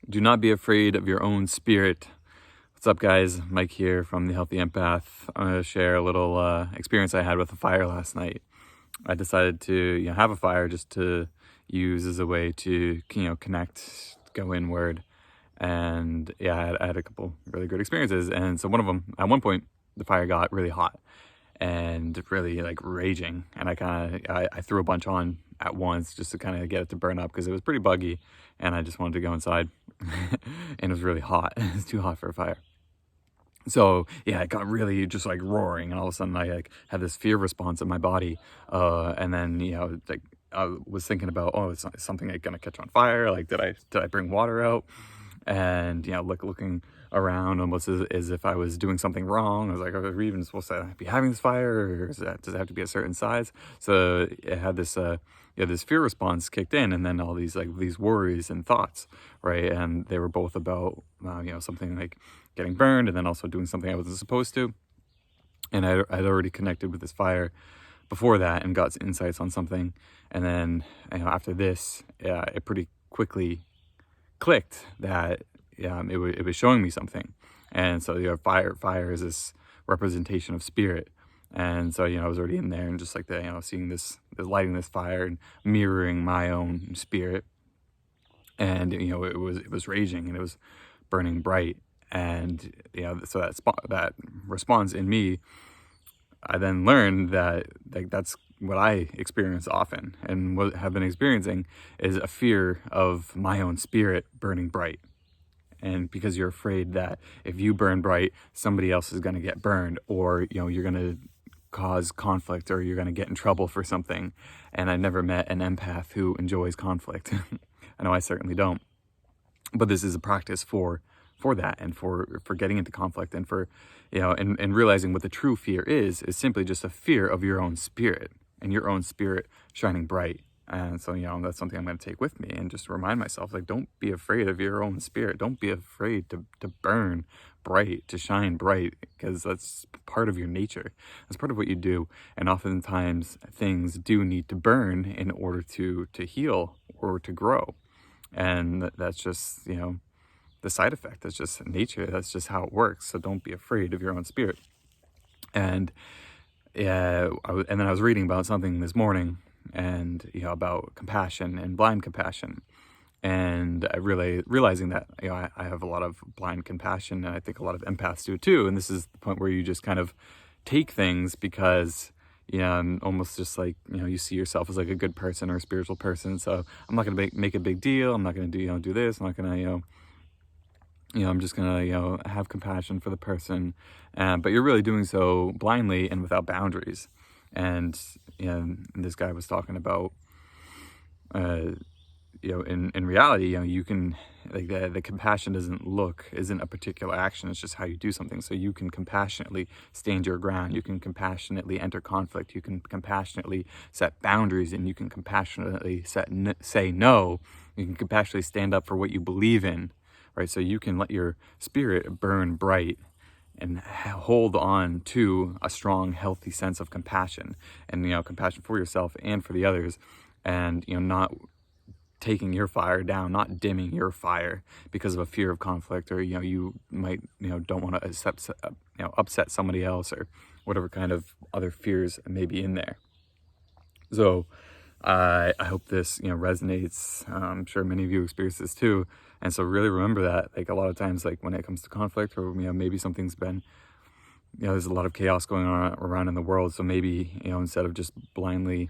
Do not be afraid of your own spirit. What's up, guys? Mike here from The Healthy Empath. I'm going to share a little experience I had with a fire last night. I decided to have a fire just to use as a way to connect, go inward. And I had a couple really good experiences. And so one of them, at one point, the fire got really hot and really like raging. And I threw a bunch on at once just to kind of get it to burn up because it was pretty buggy and I just wanted to go inside. And it was really hot. It was too hot for a fire. So yeah, it got really just like roaring, and all of a sudden I like had this fear response in my body, and then like I was thinking about, oh, is something like gonna catch on fire? Like did I bring water out? And looking around almost as if I was doing something wrong. I was like, are we even supposed to be having this fire, or does it have to be a certain size? So it had this this fear response kicked in, and then all these these worries and thoughts, right? And they were both about something like getting burned, and then also doing something I wasn't supposed to. And I'd already connected with this fire before that and got insights on something. And then after this, it pretty quickly clicked that it was showing me something. And so fire is this representation of spirit. And so I was already in there, and just like the seeing this lighting this fire and mirroring my own spirit. And it was raging, and it was burning bright. And so that response in me, I then learned that that's what I experience often, and what have been experiencing is a fear of my own spirit burning bright. And because you're afraid that if you burn bright, somebody else is going to get burned, or you're going to cause conflict, or you're going to get in trouble for something. And I never met an empath who enjoys conflict. I know I certainly don't. But this is a practice for that, and for getting into conflict, and for and realizing what the true fear is simply just a fear of your own spirit, and your own spirit shining bright. And so that's something I'm going to take with me, and just remind myself, like, don't be afraid of your own spirit. Don't be afraid to burn bright, to shine bright, because that's part of your nature. That's part of what you do. And oftentimes things do need to burn in order to heal or to grow. And that's just the side effect. That's just nature. That's just how it works. So don't be afraid of your own spirit. And and then I was reading about something this morning, and about compassion and blind compassion. And I really realizing that I have a lot of blind compassion, and I think a lot of empaths do too. And this is the point where you just kind of take things because and almost just like you see yourself as like a good person or a spiritual person. So I'm not gonna make a big deal. I'm not gonna do this. I'm not gonna I'm just gonna have compassion for the person. But you're really doing so blindly and without boundaries. And this guy was talking about in reality, you can, like, the compassion isn't a particular action. It's just how you do something. So you can compassionately stand your ground. You can compassionately enter conflict. You can compassionately set boundaries, and you can compassionately say no. You can compassionately stand up for what you believe in, right? So you can let your spirit burn bright and hold on to a strong, healthy sense of compassion, and compassion for yourself and for the others, and not taking your fire down, not dimming your fire because of a fear of conflict, or you might don't want to upset somebody else, or whatever kind of other fears may be in there. So I hope this resonates. I'm sure many of you experience this too. And so really remember that, like, a lot of times, like, when it comes to conflict, or maybe something's been there's a lot of chaos going on around in the world. So maybe instead of just blindly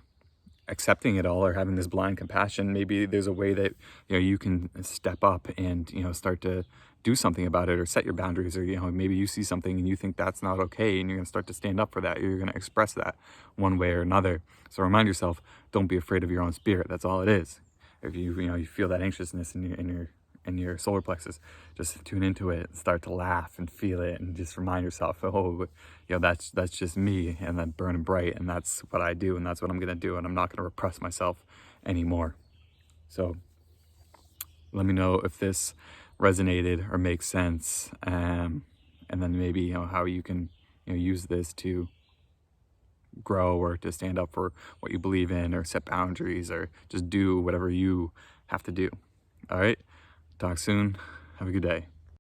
accepting it all, or having this blind compassion, maybe there's a way that you can step up and start to do something about it, or set your boundaries, or maybe you see something and you think that's not okay, and you're going to start to stand up for that, or you're going to express that one way or another. So remind yourself, don't be afraid of your own spirit. That's all it is. If you feel that anxiousness in your solar plexus, just tune into it, start to laugh and feel it, and just remind yourself, oh, that's just me, and then burning bright, and that's what I do, and that's what I'm gonna do, and I'm not gonna repress myself anymore. So let me know if this resonated or makes sense, and then maybe how you can use this to grow, or to stand up for what you believe in, or set boundaries, or just do whatever you have to do. All right. Talk soon. Have a good day.